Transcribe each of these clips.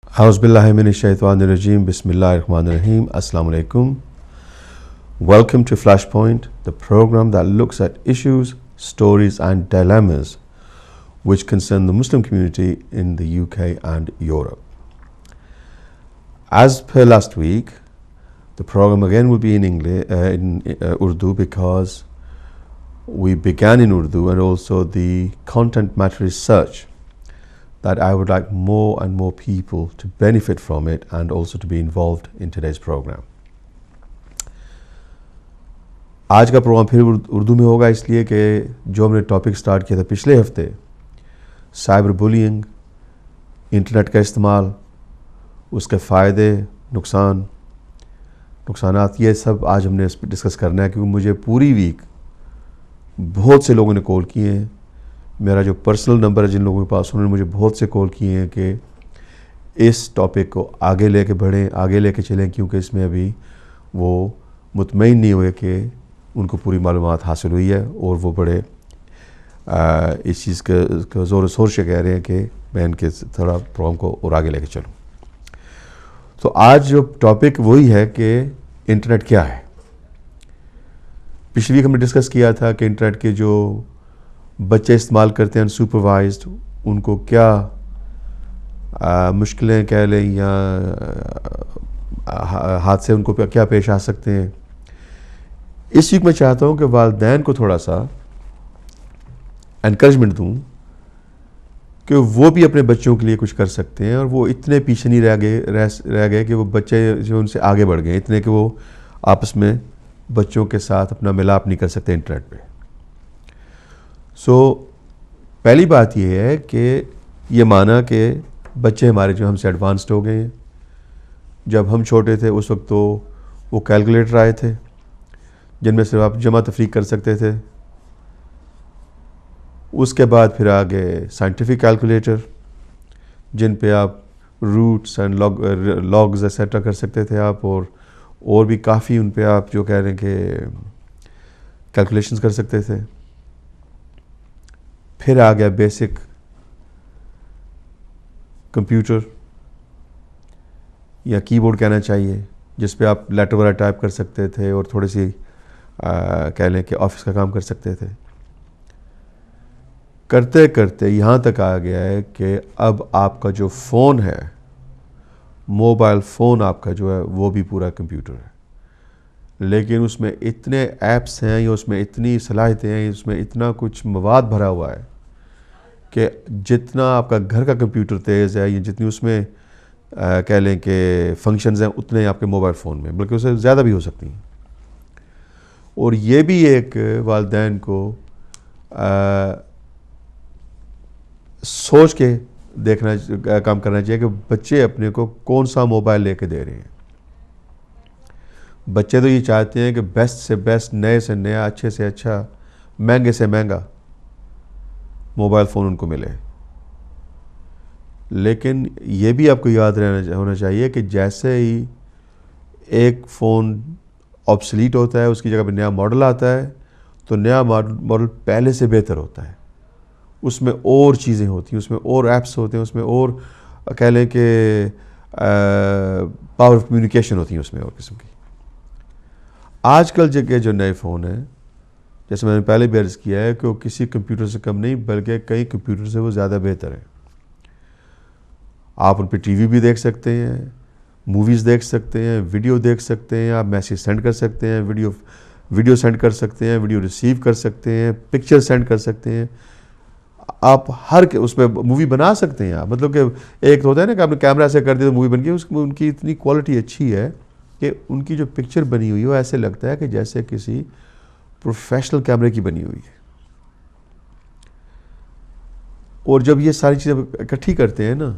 A'udhu billahi minash shaitanir rajeem. Bismillahir rahmanir rahim. Assalamu alaikum. Welcome to Flashpoint, the program that looks at issues, stories and dilemmas which concern the Muslim community in the UK and Europe. As per last week, the program again will be in English, Urdu, because we began in Urdu, and also the content matter is such that I would like more and more people to benefit from it and also to be involved in today's program. آج کا programme پھر اردو میں ہوگا، اس لیے کہ جو ہم نے ٹاپک سٹارٹ کیا تھا پچھلے ہفتے، سائبر بولینگ، انٹرنیٹ کا استعمال، اس کے فائدے، نقصانات، یہ سب آج ہم نے اس پہ ڈسکس کرنا ہے، کیونکہ مجھے پوری ویک بہت سے لوگوں نے کال کیے ہیں. میرا جو پرسنل نمبر ہے جن لوگوں کے پاس، انہوں نے مجھے بہت سے کال کیے ہیں کہ اس ٹاپک کو آگے لے کے بڑھیں، آگے لے کے چلیں، کیونکہ اس میں ابھی وہ مطمئن نہیں ہوئے کہ ان کو پوری معلومات حاصل ہوئی ہے، اور وہ بڑے اس چیز کا زور و شور سے کہہ رہے ہیں کہ میں ان کے تھوڑا پروگرام کو اور آگے لے کے چلوں. تو آج جو ٹاپک وہی ہے کہ انٹرنیٹ کیا ہے. پچھلی ویک ہم نے ڈسکس کیا تھا کہ انٹرنیٹ کے جو بچے استعمال کرتے ہیں انسوپروائزڈ، ان کو کیا مشکلیں کہہ لیں یا حادثے ان کو کیا پیش آ سکتے ہیں. اس ویک میں چاہتا ہوں کہ والدین کو تھوڑا سا انکریجمنٹ دوں کہ وہ بھی اپنے بچوں کے لیے کچھ کر سکتے ہیں، اور وہ اتنے پیچھے نہیں رہ گئے کہ وہ بچے جو ان سے آگے بڑھ گئے، اتنے کہ وہ آپس میں بچوں کے ساتھ اپنا ملاپ نہیں کر سکتے انٹرنیٹ پہ. پہلی بات یہ ہے کہ یہ مانا کہ بچے ہمارے جو ہم سے ایڈوانسڈ ہو گئے ہیں. جب ہم چھوٹے تھے اس وقت تو وہ کیلکولیٹر آئے تھے جن میں صرف آپ جمع تفریق کر سکتے تھے. اس کے بعد پھر آگے سائنٹیفک کیلکولیٹر جن پہ آپ روٹس اینڈ لاگز ایسیٹرا کر سکتے تھے آپ، اور بھی کافی ان پہ آپ جو کہہ رہے ہیں کہ کیلکولیشنز کر سکتے تھے. پھر آ گیا بیسک کمپیوٹر یا کی بورڈ کہنا چاہیے، جس پہ آپ لیٹر وغیرہ ٹائپ کر سکتے تھے اور تھوڑی سی کہہ لیں کہ آفس کا کام کر سکتے تھے. کرتے کرتے یہاں تک آ گیا ہے کہ اب آپ کا جو فون ہے، موبائل فون آپ کا جو ہے وہ بھی پورا کمپیوٹر ہے. لیکن اس میں اتنے ایپس ہیں یا اس میں اتنی صلاحیتیں ہیں، اس میں اتنا کچھ مواد بھرا ہوا ہے کہ جتنا آپ کا گھر کا کمپیوٹر تیز ہے یا جتنی اس میں کہہ لیں کہ فنکشنز ہیں، اتنے آپ کے موبائل فون میں، بلکہ اس سے زیادہ بھی ہو سکتی ہیں. اور یہ بھی ایک والدین کو سوچ کے دیکھنا کام کرنا چاہیے کہ بچے اپنے کو کون سا موبائل لے کے دے رہے ہیں. بچے تو یہ چاہتے ہیں کہ بیسٹ سے بیسٹ، نئے سے نیا، اچھے سے اچھا، مہنگے سے مہنگا موبائل فون ان کو ملے. لیکن یہ بھی آپ کو یاد ہونا چاہیے کہ جیسے ہی ایک فون آبسلیٹ ہوتا ہے، اس کی جگہ پہ نیا ماڈل آتا ہے، تو نیا ماڈل پہلے سے بہتر ہوتا ہے. اس میں اور چیزیں ہوتی ہیں، اس میں اور ایپس ہوتے ہیں، اس میں اور کہہ لیں کہ پاور آف کمیونیکیشن ہوتی ہیں اس میں اور قسم کی. آج کل جو نئے فون ہیں، جیسے میں نے پہلے بھی عرض کیا ہے کہ وہ کسی کمپیوٹر سے کم نہیں، بلکہ کئی کمپیوٹر سے وہ زیادہ بہتر ہیں. آپ ان پہ ٹی وی بھی دیکھ سکتے ہیں، موویز دیکھ سکتے ہیں، ویڈیو دیکھ سکتے ہیں، آپ میسیج سینڈ کر سکتے ہیں، ویڈیو سینڈ کر سکتے ہیں، ویڈیو ریسیو کر سکتے ہیں، پکچر سینڈ کر سکتے ہیں. آپ اس میں مووی بنا سکتے ہیں. آپ مطلب کہ ایک تو ہوتا ہے نا کہ آپ نے کیمرہ سے کر دیا تو مووی بن گئی، اس میں ان کی اتنی کوالٹی اچھی ہے کہ ان کی جو پکچر بنی ہوئی ہے وہ ایسے لگتا ہے کہ جیسے کسی پروفیشنل کیمرے کی بنی ہوئی ہے. اور جب یہ ساری چیزیں اکٹھی کرتے ہیں نا،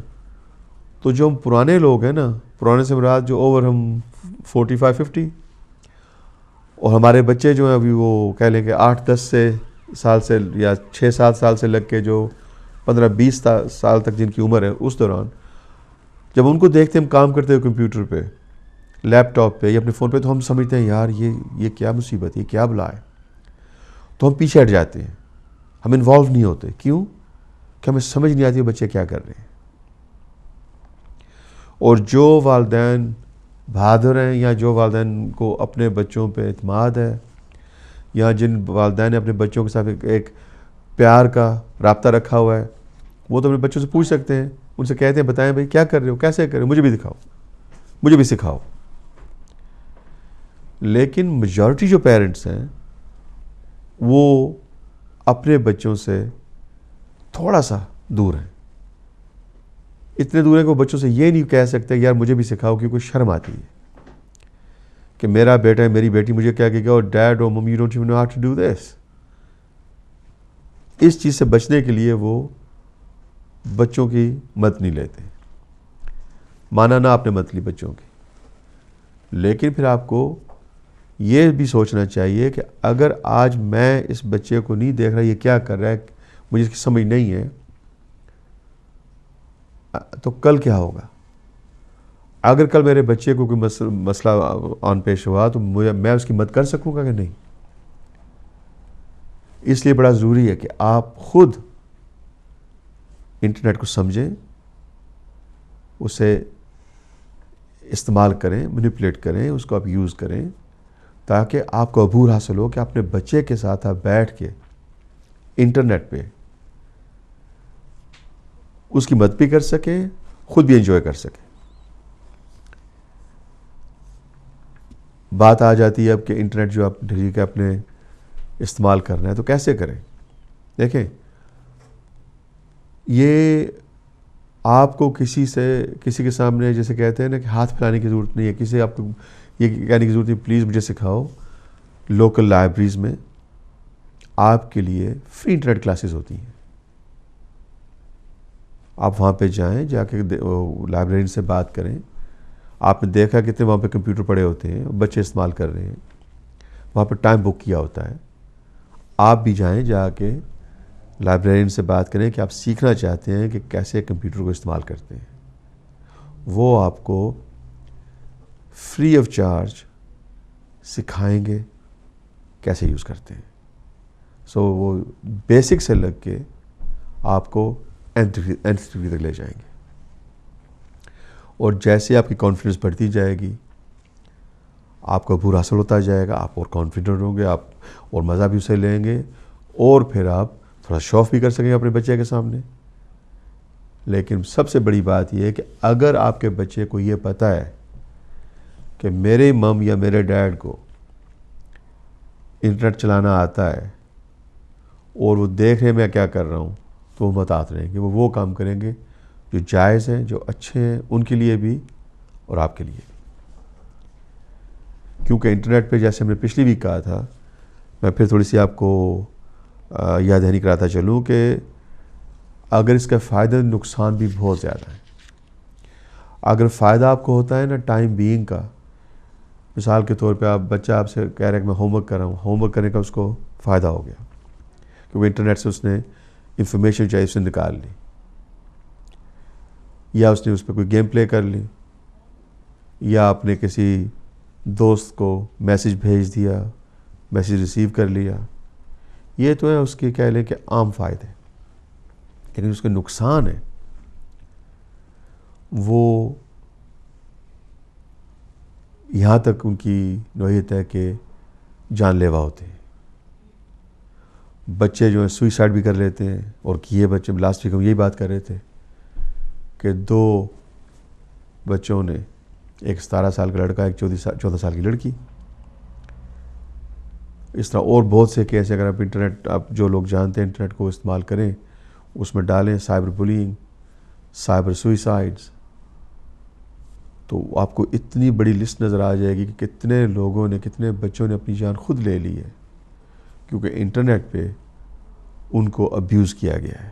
تو جو ہم پرانے لوگ ہیں نا، پرانے سے مراد جو اوور ہم 45-50، اور ہمارے بچے جو ہیں ابھی وہ کہہ لیں کہ 8-10 سال سے یا 6-7 سال سے لگ کے جو 15-20 سال تک جن کی عمر ہے، اس دوران جب ان کو دیکھتے ہیں ہم کام کرتے ہوئے کمپیوٹر پہ، لیپ ٹاپ پہ یا اپنے فون پہ، تو ہم سمجھتے ہیں یار یہ کیا مصیبت ہے، یہ کیا بلا ہے. تو ہم پیچھے ہٹ جاتے ہیں، ہم انوالو نہیں ہوتے. کیوں؟ کہ ہمیں سمجھ نہیں آتی بچے کیا کر رہے ہیں. اور جو والدین بہادر ہیں یا جو والدین کو اپنے بچوں پہ اعتماد ہے یا جن والدین نے اپنے بچوں کے ساتھ ایک پیار کا رابطہ رکھا ہوا ہے، وہ تو اپنے بچوں سے پوچھ سکتے ہیں، ان سے کہتے ہیں بتائیں بھائی کیا کر رہے ہو، کیسے کر رہے ہو، مجھے بھی دکھاؤ، مجھے بھی سکھاؤ. لیکن میجورٹی جو پیرنٹس ہیں وہ اپنے بچوں سے تھوڑا سا دور ہیں. اتنے دور ہیں کہ وہ بچوں سے یہ نہیں کہہ سکتے یار مجھے بھی سکھاؤ، کیونکہ شرم آتی ہے کہ میرا بیٹا ہے، میری بیٹی مجھے کیا کہے گا، اور ڈیڈ اور mummy don't even know how to do this. اس چیز سے بچنے کے لیے وہ بچوں کی مدد نہیں لیتے. مانا نہ آپ نے مدد لی بچوں کی، لیکن پھر آپ کو یہ بھی سوچنا چاہیے کہ اگر آج میں اس بچے کو نہیں دیکھ رہا یہ کیا کر رہا ہے، مجھے اس کی سمجھ نہیں ہے، تو کل کیا ہوگا؟ اگر کل میرے بچے کو کوئی مسئلہ آن پیش ہوا تو میں اس کی مدد کر سکوں گا کہ نہیں؟ اس لیے بڑا ضروری ہے کہ آپ خود انٹرنیٹ کو سمجھیں، اسے استعمال کریں، مینیپولیٹ کریں، اس کو آپ یوز کریں تاکہ آپ کو عبور حاصل ہو کہ اپنے بچے کے ساتھ آپ بیٹھ کے انٹرنیٹ پہ اس کی مدد بھی کر سکیں، خود بھی انجوائے کر سکیں. بات آ جاتی ہے اب کہ انٹرنیٹ جو آپ ٹھیک ہے اپنے استعمال کرنا ہے تو کیسے کریں؟ دیکھیں، یہ آپ کو کسی کے سامنے جیسے کہتے ہیں نا کہ ہاتھ پھیلانے کی ضرورت نہیں ہے، کسی آپ کو یہ کہنے کی ضرورت نہیں پلیز مجھے سکھاؤ. لوکل لائبریریز میں آپ کے لیے فری انٹرنیٹ کلاسز ہوتی ہیں. آپ وہاں پہ جائیں، جا کے لائبریرین سے بات کریں. آپ نے دیکھا کتنے وہاں پہ کمپیوٹر پڑے ہوتے ہیں، بچے استعمال کر رہے ہیں، وہاں پہ ٹائم بک کیا ہوتا ہے. آپ بھی جائیں، جا کے لائبریرین سے بات کریں کہ آپ سیکھنا چاہتے ہیں کہ کیسے کمپیوٹر کو استعمال کرتے ہیں. وہ آپ کو فری آف چارج سکھائیں گے کیسے یوز کرتے ہیں. سو وہ بیسک سے لگ کے آپ کو nth ڈگری تک لے جائیں گے. اور جیسے آپ کی کانفیڈنس بڑھتی جائے گی، آپ کا عبور حاصل ہوتا جائے گا، آپ اور کانفیڈنٹ ہوں گے، آپ اور مزہ بھی اسے لیں گے، اور پھر آپ تھوڑا شو آف بھی کر سکیں اپنے بچے کے سامنے. لیکن سب سے بڑی بات یہ ہے کہ اگر آپ کے بچے کو یہ پتہ ہے کہ میرے مم یا میرے ڈیڈ کو انٹرنیٹ چلانا آتا ہے اور وہ دیکھ رہے میں کیا کر رہا ہوں، تو وہ محتاط رہیں گے. وہ کام کریں گے جو جائز ہیں، جو اچھے ہیں ان کے لیے بھی اور آپ کے لیے بھی. کیونکہ انٹرنیٹ پہ جیسے ہم نے پچھلی ویک کہا تھا، میں پھر تھوڑی سی آپ کو یاد دہانی کراتا چلوں کہ اگر اس کا فائدہ نقصان بھی بہت زیادہ ہے. اگر فائدہ آپ کو ہوتا ہے نا ٹائم بینگ کا، مثال کے طور پہ بچہ آپ سے کہہ رہا ہے کہ میں ہوم ورک کر رہا ہوں، ہوم ورک کرنے کا اس کو فائدہ ہو گیا کیونکہ انٹرنیٹ سے اس نے انفارمیشن چاہیے اس نے نکال لی، یا اس نے اس پہ کوئی گیم پلے کر لی، یا آپ نے کسی دوست کو میسیج بھیج دیا، میسیج ریسیو کر لیا. یہ تو ہے اس کے کہہ لیں کہ عام فائدے. لیکن اس کے نقصان ہے وہ یہاں تک ان کی نوعیت ہے کہ جان لیوا ہوتے ہیں. بچے جو ہیں سوئسائڈ بھی کر لیتے ہیں، اور کیے بچے. لاسٹ ویک ہم یہی بات کر رہے تھے کہ 2 بچوں نے، ایک 17 سال کا لڑکا، ایک 14 سال کی لڑکی. اس طرح اور بہت سے کیس. اگر آپ انٹرنیٹ، آپ جو لوگ جانتے ہیں انٹرنیٹ کو استعمال کریں، اس میں ڈالیں سائبر بلینگ، سائبر سوئسائڈز، تو آپ کو اتنی بڑی لسٹ نظر آ جائے گی کہ کتنے لوگوں نے، کتنے بچوں نے اپنی جان خود لے لی ہے کیونکہ انٹرنیٹ پہ ان کو ابیوز کیا گیا ہے.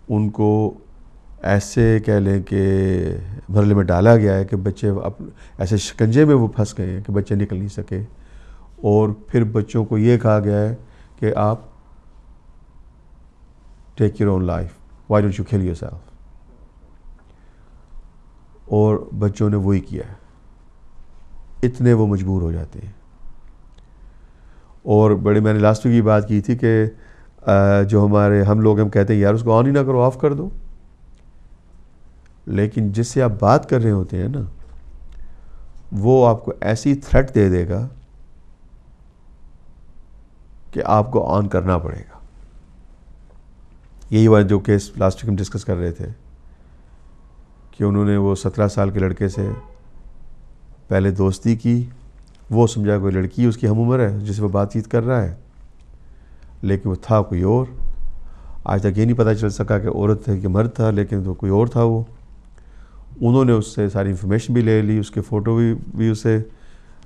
ان کو ایسے کہہ لیں کہ مرحلے میں ڈالا گیا ہے کہ بچے ایسے شکنجے میں وہ پھنس گئے ہیں کہ بچے نکل نہیں سکے. اور پھر بچوں کو یہ کہا گیا ہے کہ آپ take your own life, why don't you kill your self. اور بچوں نے وہی کیا ہے. اتنے وہ مجبور ہو جاتے ہیں. اور میں نے لاسٹ ویک کی بات کی تھی کہ جو ہم لوگ ہم کہتے ہیں یار اس کو آن ہی نہ کرو، آف کر دو. لیکن جس سے آپ بات کر رہے ہوتے ہیں نا وہ آپ کو ایسی تھریٹ دے دے گا کہ آپ کو آن کرنا پڑے گا. یہی والا جو کیس لاسٹ ویک ہم ڈسکس کر رہے تھے کہ انہوں نے وہ 17 سال کے لڑکے سے پہلے دوستی کی. وہ سمجھا کوئی لڑکی اس کی ہم عمر ہے جس سے وہ بات چیت کر رہا ہے, لیکن وہ تھا کوئی اور. آج تک یہ نہیں پتہ چل سکا کہ عورت ہے کہ مرد تھا, لیکن تو کوئی اور تھا وہ. انہوں نے اس سے ساری انفارمیشن بھی لے لی, اس کے فوٹو بھی اسے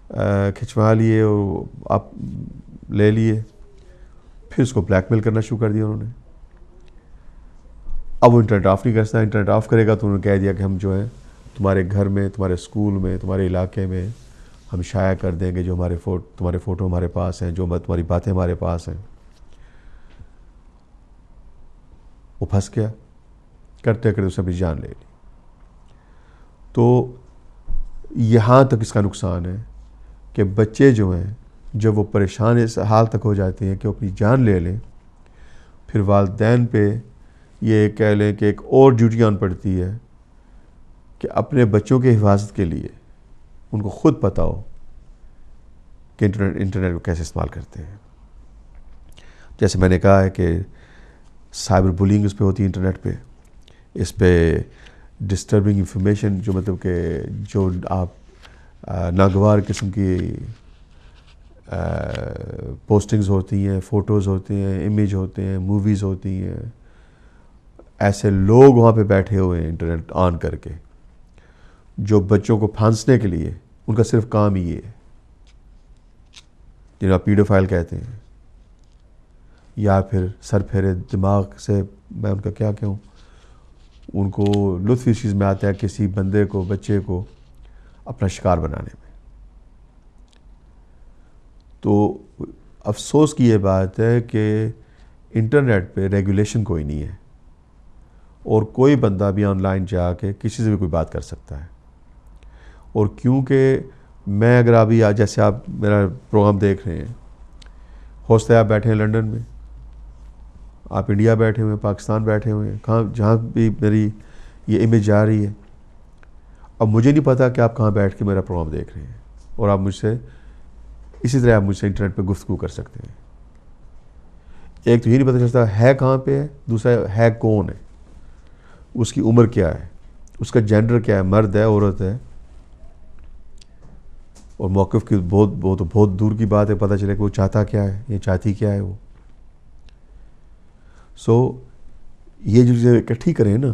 کھنچوا لیے اور آپ لے لیے. پھر اس کو بلیک میل کرنا شروع کر دیا انہوں نے. اب وہ انٹرنیٹ آف نہیں کر سکتا. انٹرنیٹ آف کرے گا تو انہوں نے کہہ دیا کہ ہم جو ہے تمہارے گھر میں, تمہارے اسکول میں, تمہارے علاقے میں ہم شائع کر دیں گے جو تمہارے فوٹو ہمارے پاس ہیں, جو تمہاری باتیں ہمارے پاس ہیں. وہ پھنس گیا, کرتے کرتے اس نے اپنی جان لے لی. تو یہاں تک اس کا نقصان ہے کہ بچے جو ہیں جب وہ پریشان اس حال تک ہو جاتے ہیں کہ وہ اپنی جان لے لیں, پھر والدین پہ یہ کہہ لیں کہ ایک اور ڈیوٹی آن پڑتی ہے کہ اپنے بچوں کی حفاظت کے لیے ان کو خود پتہ ہو کہ انٹرنیٹ کو کیسے استعمال کرتے ہیں. جیسے میں نے کہا ہے کہ سائبر بولنگ اس پہ ہوتی ہے انٹرنیٹ پہ. اس پہ ڈسٹربنگ انفارمیشن جو مطلب کہ جو آپ ناگوار قسم کی پوسٹنگز ہوتی ہیں, فوٹوز ہوتے ہیں, امیج ہوتے ہیں, موویز ہوتی ہیں, ایسے لوگ وہاں پہ بیٹھے ہوئے ہیں انٹرنیٹ آن کر کے جو بچوں کو پھانسنے کے لیے ان کا صرف کام ہی یہ ہے, جنہیں آپ پیڈوفائل کہتے ہیں, یا پھر سر پھیرے دماغ سے, میں ان کا کیا کہوں, ان کو لطف اس چیز میں آتا ہے کسی بندے کو, بچے کو اپنا شکار بنانے میں. تو افسوس کی یہ بات ہے کہ انٹرنیٹ پہ ریگولیشن کوئی نہیں ہے اور کوئی بندہ بھی آن لائن جا کے کسی سے بھی کوئی بات کر سکتا ہے. اور کیونکہ میں اگر ابھی جیسے آپ میرا پروگرام دیکھ رہے ہیں, ہو سکتا ہے آپ بیٹھے ہیں لنڈن میں, آپ انڈیا بیٹھے ہوئے ہیں, پاکستان بیٹھے ہوئے ہیں, کہاں جہاں بھی میری یہ امیج جا رہی ہے. اب مجھے نہیں پتا کہ آپ کہاں بیٹھ کے میرا پروگرام دیکھ رہے ہیں, اور آپ مجھ سے اسی طرح آپ مجھ سے انٹرنیٹ پہ گفتگو کر سکتے ہیں. ایک تو یہ نہیں پتہ چلتا ہے کہاں پہ ہے, دوسرا ہے کون ہے, اس کی عمر کیا ہے, اس کا جینڈر کیا ہے, مرد ہے, عورت ہے, اور موقف کی بہت دور کی بات ہے پتہ چلے کہ وہ چاہتا کیا ہے یا چاہتی کیا ہے وہ. سو یہ جو چیزیں اکٹھی کریں نا,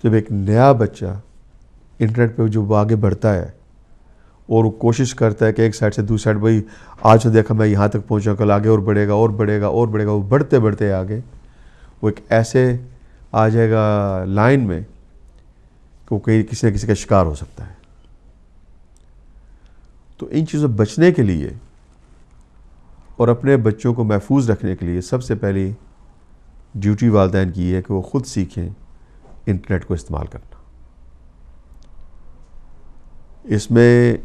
جب ایک نیا بچہ انٹرنیٹ پہ جو وہ آگے بڑھتا ہے اور وہ کوشش کرتا ہے کہ ایک سائڈ سے دوسری سائڈ, بھائی آج تو دیکھا میں یہاں تک پہنچا, کل آگے اور بڑھے گا اور بڑھے گا اور بڑھے گا, وہ بڑھتے بڑھتے آگے وہ ایک ایسے آ جائے گا لائن میں کہ وہ کسی نہ کسی کا شکار ہو سکتا ہے. تو ان چیزوں سے بچنے کے لیے اور اپنے بچوں کو محفوظ رکھنے کے لیے سب سے پہلی ڈیوٹی والدین کی ہے کہ وہ خود سیکھیں انٹرنیٹ کو استعمال کرنا. اس میں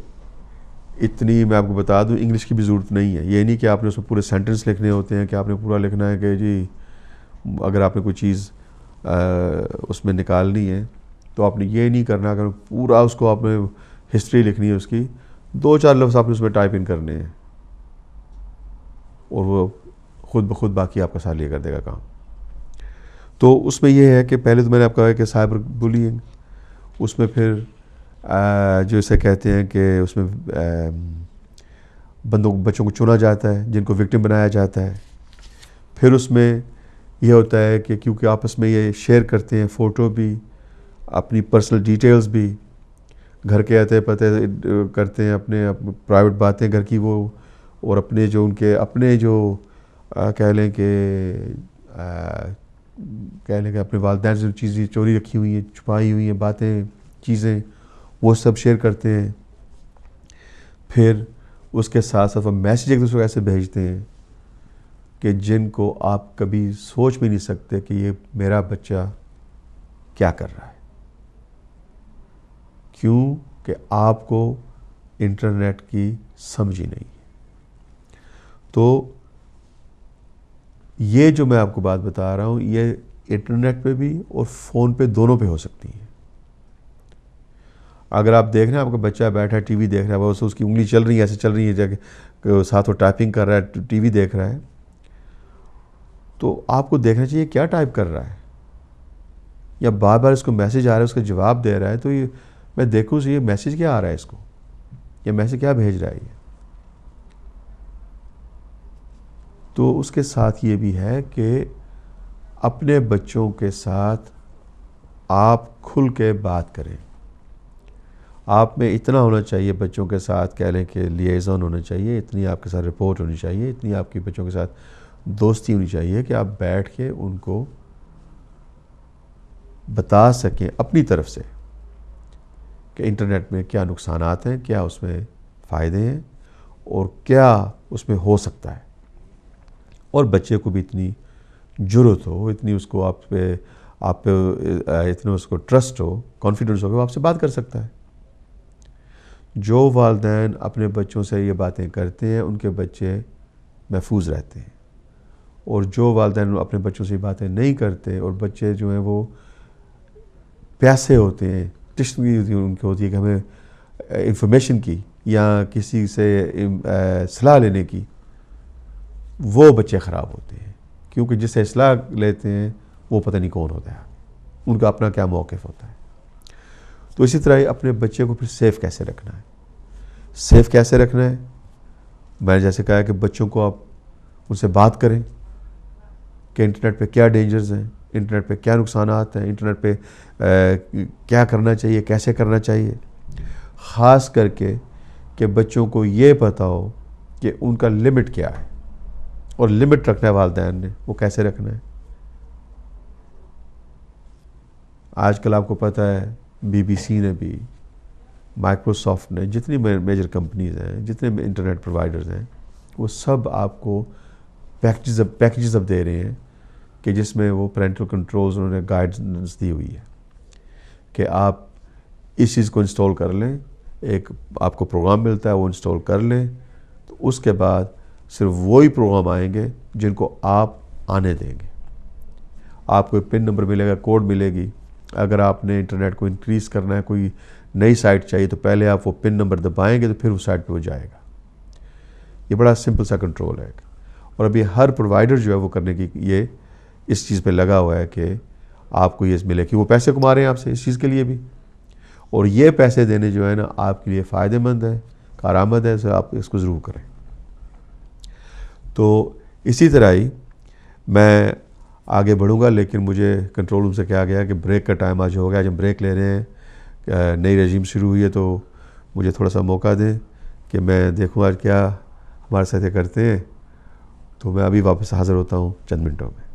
اتنی میں آپ کو بتا دوں انگلش کی بھی ضرورت نہیں ہے. یہ نہیں کہ آپ نے اس میں پورے سینٹنس لکھنے ہوتے ہیں کہ آپ نے پورا لکھنا ہے کہ جی اگر آپ نے کوئی چیز اس میں نکالنی ہے تو آپ نے یہ نہیں کرنا, اگر پورا اس کو آپ نے ہسٹری لکھنی ہے اس کی, 2-4 لفظ آپ نے اس میں ٹائپ ان کرنے ہیں اور وہ خود بخود باقی آپ کا ساتھ لے کر دے گا کام. تو اس میں یہ ہے کہ پہلے تو میں نے آپ کہا کہ سائبر بولینگ, اس میں پھر جو اسے کہتے ہیں کہ اس میں بچوں کو چنا جاتا ہے, جن کو وکٹم بنایا جاتا ہے. پھر اس میں یہ ہوتا ہے کہ کیونکہ آپس میں یہ شیئر کرتے ہیں فوٹو بھی, اپنی پرسنل ڈیٹیلز بھی, گھر کے آتے پتے کرتے ہیں, اپنے پرائیویٹ باتیں گھر کی وہ, اور اپنے جو ان کے اپنے جو کہہ لیں کہ اپنے والدین سے جو چیزیں چوری رکھی ہوئی ہیں, چھپائی ہوئی ہیں باتیں, چیزیں, وہ سب شیئر کرتے ہیں. پھر اس کے ساتھ ساتھ وہ میسیج ایک دوسرے کو ایسے بھیجتے ہیں کہ جن کو آپ کبھی سوچ بھی نہیں سکتے کہ یہ میرا بچہ کیا کر رہا ہے. کیوں کہ آپ کو انٹرنیٹ کی سمجھ ہی نہیں. تو یہ جو میں آپ کو بات بتا رہا ہوں یہ انٹرنیٹ پہ بھی اور فون پہ دونوں پہ ہو سکتی ہیں. اگر آپ دیکھ رہے ہیں آپ کا بچہ بیٹھا ہے ٹی وی دیکھ رہا ہے، وہ اس کی انگلی چل رہی ہے، ایسے چل رہی ہے کہ ساتھ وہ ٹائپنگ کر رہا ہے، ٹی وی دیکھ رہا ہے، تو آپ کو دیکھنا چاہیے کیا ٹائپ کر رہا ہے، یا بار بار اس کو میسیج آ رہا ہے اس کا جواب دے رہا ہے، تو یہ میں دیکھوں یہ میسیج کیا آ رہا ہے اس کو، یا میسیج کیا بھیج رہا ہے یہ. تو اس کے ساتھ یہ بھی ہے کہ اپنے بچوں کے ساتھ آپ کھل کے بات کریں. آپ میں اتنا ہونا چاہیے بچوں کے ساتھ، کہہ لیں کہ لیزون ہونا چاہیے، اتنی آپ کے ساتھ رپورٹ ہونی چاہیے، اتنی آپ کی بچوں کے ساتھ دوستی ہونی چاہیے کہ آپ بیٹھ کے ان کو بتا سکیں اپنی طرف سے کہ انٹرنیٹ میں کیا نقصانات ہیں، کیا اس میں فائدے ہیں، اور کیا اس میں ہو سکتا ہے. اور بچے کو بھی اتنی جرأت ہو، اتنی اس کو آپ پہ اتنا اس کو ٹرسٹ ہو، کانفیڈنس ہو کہ وہ آپ سے بات کر سکتا ہے. جو والدین اپنے بچوں سے یہ باتیں کرتے ہیں ان کے بچے محفوظ رہتے ہیں، اور جو والدین اپنے بچوں سے یہ باتیں نہیں کرتے اور بچے جو ہیں وہ پیاسے ہوتے ہیں، تشنگی ان کی ہوتی ہے کہ ہمیں انفارمیشن کی یا کسی سے صلاح لینے کی، وہ بچے خراب ہوتے ہیں، کیونکہ جس سے اصلاح لیتے ہیں وہ پتہ نہیں کون ہوتا ہے، ان کا اپنا کیا موقف ہوتا ہے. تو اسی طرح ہی اپنے بچے کو پھر سیف کیسے رکھنا ہے. سیف کیسے رکھنا ہے، میں نے جیسے کہا کہ بچوں کو آپ ان سے بات کریں کہ انٹرنیٹ پہ کیا ڈینجرز ہیں، انٹرنیٹ پہ کیا نقصانات ہیں، انٹرنیٹ پہ کیا کرنا چاہیے، کیسے کرنا چاہیے. خاص کر کے کہ بچوں کو یہ پتہ ہو کہ ان کا لمٹ کیا ہے، اور لمٹ رکھنا ہے والدین نے، وہ کیسے رکھنا ہے. آج کل آپ کو پتہ ہے بی بی سی نے بھی، مائکروسافٹ نے، جتنی میجر کمپنیز ہیں، جتنے انٹرنیٹ پرووائڈرز ہیں، وہ سب آپ کو پیکیجز اب دے رہے ہیں کہ جس میں وہ پیرنٹل کنٹرولز انہوں نے گائیڈنس دی ہوئی ہے کہ آپ اس چیز کو انسٹال کر لیں. ایک آپ کو پروگرام ملتا ہے، وہ انسٹال کر لیں، تو اس کے بعد صرف وہی پروگرام آئیں گے جن کو آپ آنے دیں گے. آپ کو پن نمبر ملے گا، کوڈ ملے گی. اگر آپ نے انٹرنیٹ کو انکریز کرنا ہے، کوئی نئی سائٹ چاہیے، تو پہلے آپ وہ پن نمبر دبائیں گے تو پھر اس سائٹ پہ وہ جائے گا. یہ بڑا سمپل سا کنٹرول ہے. اور ابھی ہر پرووائڈر جو ہے وہ کرنے کی یہ اس چیز پہ لگا ہوا ہے کہ آپ کو یہ ملے کہ وہ پیسے کما رہے ہیں آپ سے اس چیز کے لیے بھی، اور یہ پیسے دینے جو ہے نا آپ کے لیے فائدہ مند ہے، کارآمد ہے، تو آپ اس کو ضرور کریں. تو اسی طرح ہی میں آگے بڑھوں گا، لیکن مجھے کنٹرول روم سے کہا گیا کہ بریک کا ٹائم آج ہو گیا، آج ہم بریک لے رہے ہیں، نئی رجیم شروع ہوئی ہے، تو مجھے تھوڑا سا موقع دیں کہ میں دیکھوں آج کیا ہمارے ساتھ کرتے ہیں. تو میں ابھی واپس حاضر ہوتا ہوں چند منٹوں میں.